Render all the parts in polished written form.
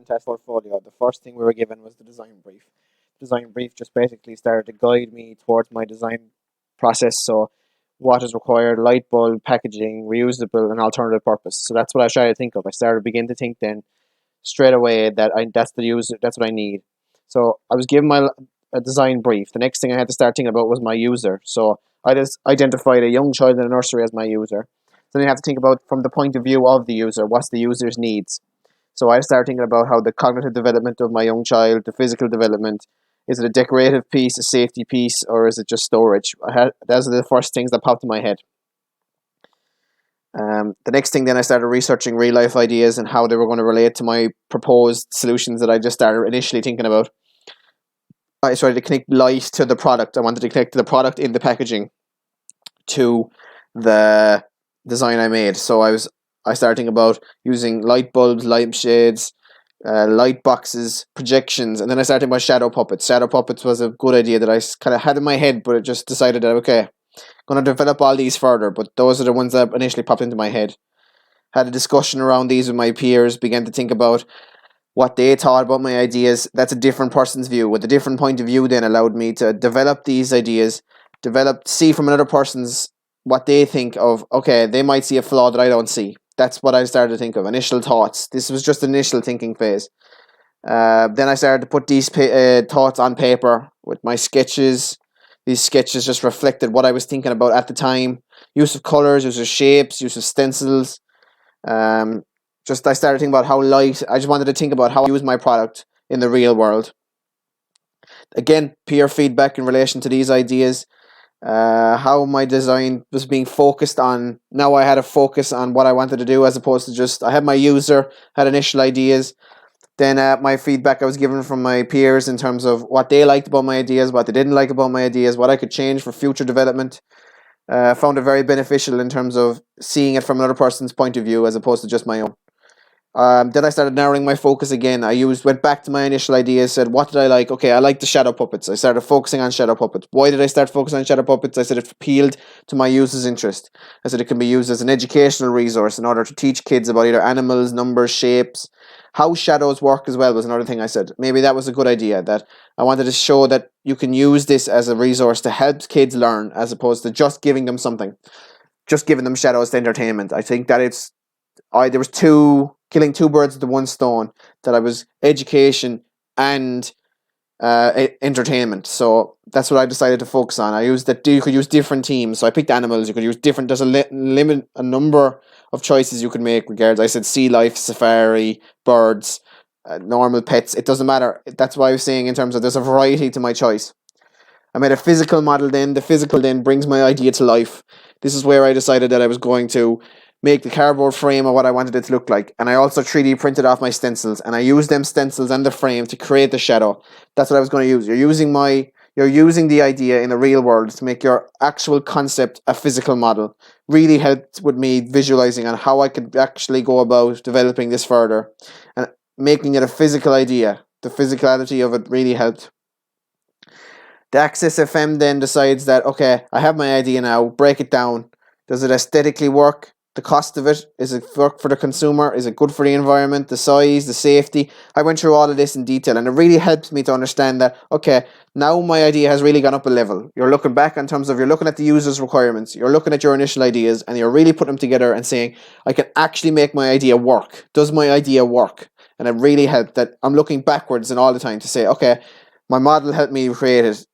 test portfolio, the first thing we were given was the design brief. Design brief just basically started to guide me towards my design process. So, what is required, light bulb, packaging, reusable, and alternative purpose. So that's what I started to think of. I started to begin to think then straight away that that's the user, that's what I need. So I was given a design brief. The next thing I had to start thinking about was my user. So I just identified a young child in a nursery as my user. Then you have to think about from the point of view of the user, what's the user's needs. So I started thinking about how the cognitive development of my young child, the physical development, is it a decorative piece, a safety piece, or is it just storage? Those are the first things that popped in my head. The next thing then I started researching real life ideas and how they were going to relate to my proposed solutions that I just started initially thinking about. I started to connect light to the product. I wanted to connect the product in the packaging to the design I made. So I started thinking about using light bulbs, light shades, light boxes, projections, and then I started thinking about shadow puppets. Shadow puppets was a good idea that I kind of had in my head, but it just decided that okay, going to develop all these further, but those are the ones that initially popped into my head. Had a discussion around these with my peers, began to think about what they thought about my ideas. That's a different person's view. With a different point of view then allowed me to develop these ideas, see from another person's what they think of, okay, they might see a flaw that I don't see. That's what I started to think of, initial thoughts. This was just initial thinking phase. Then I started to put these thoughts on paper with my sketches. These sketches just reflected what I was thinking about at the time. Use of colours, use of shapes, use of stencils. I started thinking about how light. I just wanted to think about how I use my product in the real world. Again, peer feedback in relation to these ideas. How my design was being focused on. Now I had a focus on what I wanted to do as opposed to just, I had my user, had initial ideas. Then my feedback I was given from my peers in terms of what they liked about my ideas, what they didn't like about my ideas, what I could change for future development. I found it very beneficial in terms of seeing it from another person's point of view as opposed to just my own. Then I started narrowing my focus again. Went back to my initial ideas, said, what did I like? Okay, I like the shadow puppets. I started focusing on shadow puppets. Why did I start focusing on shadow puppets? I said it appealed to my user's interest. I said it can be used as an educational resource in order to teach kids about either animals, numbers, shapes. How shadows work as well was another thing I said. Maybe that was a good idea, that I wanted to show that you can use this as a resource to help kids learn as opposed to just giving them something, just giving them shadows to entertainment. I think that there was killing two birds with the one stone, that I was education and entertainment. So that's what I decided to focus on. I used that you could use different teams. So I picked animals. You could use different. There's a number of choices you could make regards. I said sea life, safari, birds, normal pets. It doesn't matter. That's why I was saying in terms of there's a variety to my choice. I made a physical model then. The physical then brings my idea to life. This is where I decided that I was going to make the cardboard frame of what I wanted it to look like. And I also 3D printed off my stencils, and I used them stencils and the frame to create the shadow. That's what I was going to use. You're using the idea in the real world to make your actual concept a physical model. Really helped with me visualizing on how I could actually go about developing this further and making it a physical idea. The physicality of it really helped. The Access FM then decides that, okay, I have my idea now, break it down. Does it aesthetically work? The cost of it, is it work for the consumer? Is it good for the environment? The size, the safety? I went through all of this in detail, and it really helped me to understand that, okay, now my idea has really gone up a level. You're looking back in terms of, you're looking at the user's requirements, you're looking at your initial ideas, and you're really putting them together and saying, I can actually make my idea work. Does my idea work? And it really helped that I'm looking backwards and all the time to say, okay, my model helped me create it.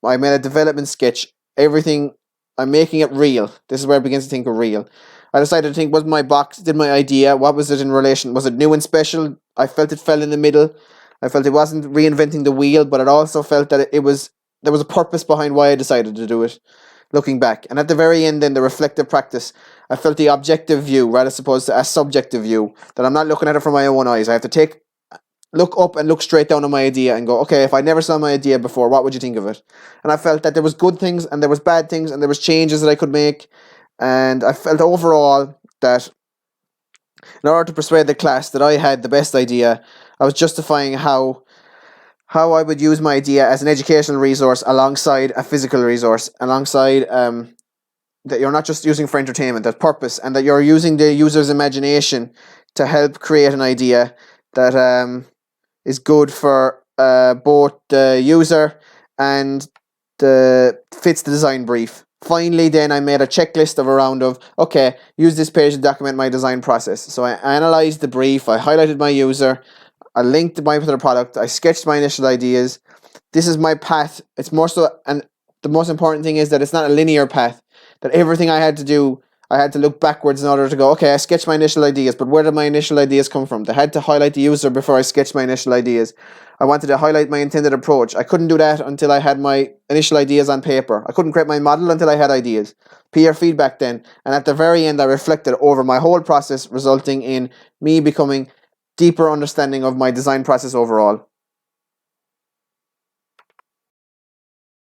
I made a development sketch, everything. I'm making it real. This is where I begin to think of real. I decided to think, was my box, did my idea, what was it in relation? Was it new and special? I felt it fell in the middle. I felt it wasn't reinventing the wheel, but it also felt that there was a purpose behind why I decided to do it, looking back. And at the very end, then, the reflective practice, I felt the objective view, rather supposed to a subjective view, that I'm not looking at it from my own eyes. I have to look up and look straight down on my idea and go, okay, if I never saw my idea before, what would you think of it? And I felt that there was good things and there was bad things and there was changes that I could make. And I felt overall that in order to persuade the class that I had the best idea, I was justifying how I would use my idea as an educational resource alongside a physical resource, alongside that you're not just using for entertainment, that purpose, and that you're using the user's imagination to help create an idea that is good for both the user and fits the design brief. Finally, then I made a checklist of okay, use this page to document my design process. So I analyzed the brief, I highlighted my user, I linked my particular product, I sketched my initial ideas. This is my path. It's more so, and the most important thing is that it's not a linear path. That everything I had to do, I had to look backwards in order to go, okay, I sketched my initial ideas, but where did my initial ideas come from? They had to highlight the user before I sketched my initial ideas. I wanted to highlight my intended approach. I couldn't do that until I had my initial ideas on paper. I couldn't create my model until I had ideas. Peer feedback then. And at the very end, I reflected over my whole process, resulting in me becoming deeper understanding of my design process overall.